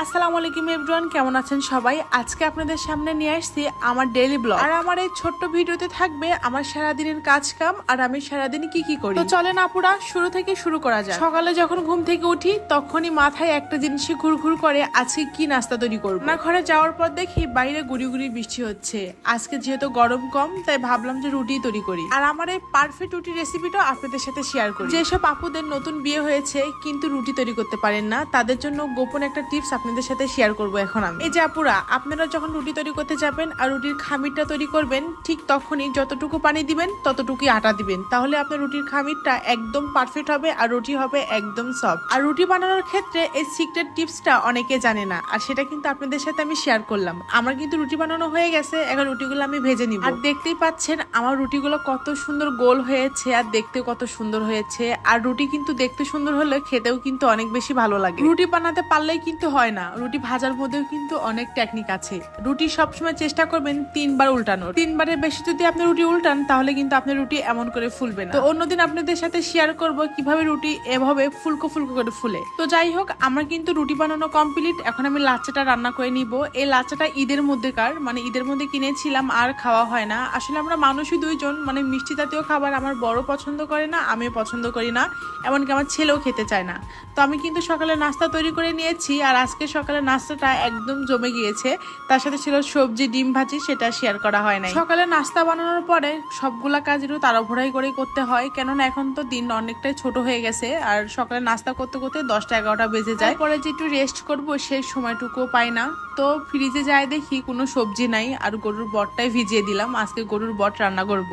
আসসালামু আলাইকুম এভরিওয়ান, কেমন আছেন সবাই? আজকে আপনাদের সামনে নিয়ে আসছি আমার ডেইলি ব্লগ। আর আমার এই ছোট্ট ভিডিওতে থাকবে আমার সারাদিনের কাজ কাম আর আমি সারাদিন কি করি। তো চলেন আপুরা শুরু থেকে শুরু করা যায়। সকালে যখন ঘুম থেকে উঠি তখনই মাথায় একটা জিনিসই ঘুরঘুর করে, আজকে কি নাস্তা তৈরি করব। না ঘরে যাওয়ার পর দেখি বাইরে গুড়ি গুড়ি বৃষ্টি হচ্ছে। আজকে যেহেতু গরম কম তাই ভাবলাম যে রুটি তৈরি করি। আর আমার এই পারফেক্ট রুটি রেসিপিটা আপনাদের সাথে শেয়ার করি। যেসব আপুদের নতুন বিয়ে হয়েছে কিন্তু রুটি তৈরি করতে পারেন না, তাদের জন্য গোপন একটা টিপস আপনাদের সাথে শেয়ার করব এখন আমি। এই যে আপুরা, আপনারা যখন রুটি তৈরি করতে যাবেন আর রুটির খামিরটা তৈরি করবেন, ঠিক তখনই যতটুকু পানি দিবেন ততটুকুই আটা দিবেন, তাহলে আপনার রুটির খামিরটা একদম পারফেক্ট হবে আর রুটি হবে একদম সফট। আর রুটি বানানোর ক্ষেত্রে এই সিক্রেট টিপসটা অনেকে জানে না, আর সেটা কিন্তু আপনাদের সাথে আমি শেয়ার করলাম। আমার কিন্তু রুটি বানানো হয়ে গেছে, এখন রুটিগুলো আমি ভেজে নিব। আর দেখতেই পাচ্ছেন আমার রুটিগুলো কত সুন্দর গোল হয়েছে আর দেখতে কত সুন্দর হয়েছে। আর রুটি কিন্তু দেখতে সুন্দর হলে খেতেও কিন্তু অনেক বেশি ভালো লাগে। রুটি বানাতে পারলেই কিন্তু হয় না, রুটি ভাজার মধ্যেও কিন্তু অনেক টেকনিক আছে। রুটি সবসময় চেষ্টা করবেন 3 বার উল্টানোর। 3 বারের বেশি যদি আপনি রুটি উল্টান তাহলে কিন্তু আপনার রুটি এমন করে ফুলবে না। তো অন্যদিন আপনাদের সাথে শেয়ার করব কিভাবে রুটি এভাবে ফুলকো ফুলকো করে ফুলে। তো যাই হোক, আমার কিন্তু রুটি বানানো কমপ্লিট। এখন আমি লাচ্চাটা রান্না করে নিব। এই লাচ্চাটা ঈদের মধ্যেকার, মানে ঈদের মধ্যে কিনেছিলাম আর খাওয়া হয় না। আসলে আমরা মানুষই দুইজন, মানে মিষ্টি জাতীয় খাবার আমার বড় পছন্দ করে না, আমিও পছন্দ করি না, এমনকি আমার ছেলেও খেতে চায় না। তো আমি কিন্তু সকালে নাস্তা তৈরি করে নিয়েছি। আর আজকে সকালে নাস্তাটা একদম জমে গিয়েছে। তার সাথে ছিল সবজি, ডিম ভাজি, সেটা শেয়ার করা হয় নাই। সকালে নাস্তা বানানোর পরে সবগুলা কাজ একটু তাড়াহুড়াই করে করতে হয়, কেননা এখন তো দিন অনেকটাই ছোট হয়ে গেছে। আর সকালে নাস্তা করতে করতে 10টা 11টা বেজে যায়। পরে যে একটু রেস্ট করব সেই সময়টুকুও পাই না। তো ফ্রিজে যায় দেখি কোনো সবজি নাই, আর গরুর বটটাই ভিজিয়ে দিলাম। আজকে গরুর বট রান্না করব।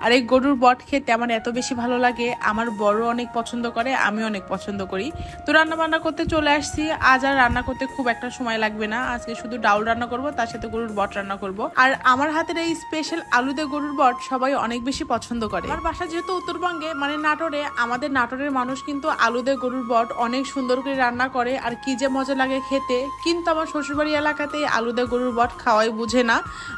আর এই গরুর বট খেতে আমার এত বেশি ভালো লাগে, আমার বড় অনেক পছন্দ করে, আমি অনেক পছন্দ করি। তো রান্না বান্না করতে চলে আসছি। আজ আর রান্না করতে খুব একটা সময় লাগবে না, আজকে শুধু ডাউল রান্না করব, তার সাথে গরুর বট রান্না করব। আর আমার হাতের এই স্পেশাল আলু দিয়ে গরুর বট সবাই অনেক বেশি পছন্দ করে। আমার বাসা যেহেতু উত্তরবঙ্গে, মানে নাটোরে, আমাদের নাটোরের মানুষ কিন্তু আলু দিয়ে গরুর বট অনেক সুন্দর করে রান্না করে, আর কি যে মজা লাগে খেতে। কিন্তু আমার শ্বশুরবাড়ি এলাকাতে আলু দিয়ে গরুর বট খাওয়াই বুঝে না,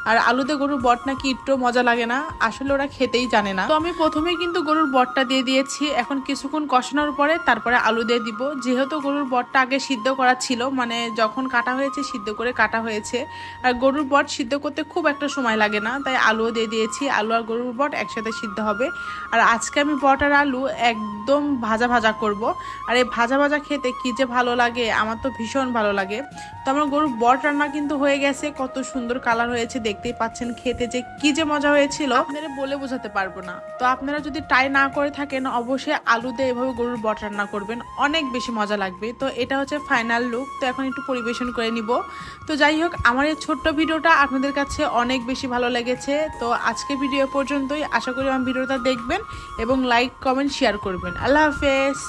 আর আলু দিয়ে গরুর বট নাকি একটু মজা লাগে না, আসলে ওরা খেতেই জানে না। তো আমি প্রথমে কিন্তু গরুর বটটা দিয়ে দিয়েছি। এখন কিছুক্ষণ কষানোর পরে তারপরে আলু দিয়ে দিব। যেহেতু গরুর বটটা আগে সিদ্ধ করা ছিল, মানে যখন কাটা হয়েছে সিদ্ধ করে কাটা হয়েছে, আর গরুর বট সিদ্ধ করতে খুব একটা সময় লাগে না, তাই আলুও দিয়ে দিয়েছি। আলু আর গরুর বট একসাথে সিদ্ধ হবে। আর আজকে আমি বট আর আলু একদম ভাজা ভাজা করব। আর এই ভাজা ভাজা খেতে কি যে ভালো লাগে, আমার তো ভীষণ ভালো লাগে। তো আমার গরুর বট রান্না কিন্তু হয়ে গেছে, কত সুন্দর কালার হয়েছে দেখতেই পাচ্ছেন। খেতে যে কি যে মজা হয়েছিল আপনারা বলে বোঝাতে পারবো না। তো আপনারা যদি ট্রাই না করে থাকেন অবশ্যই আলু দিয়ে এভাবে গরুর বট রান্না করবেন, অনেক বেশি মজা লাগবে। তো এটা হচ্ছে ফাইনাল লুক। তো এখন একটু পরিবেশন করে নিব। তো যাই হোক, আমার এই ছোট্ট ভিডিওটা আপনাদের কাছে অনেক বেশি ভালো লেগেছে। তো আজকে ভিডিও পর্যন্তই। আশা করি আমার ভিডিওটা দেখবেন এবং লাইক, কমেন্ট, শেয়ার করবেন। আল্লাহ হাফেজ।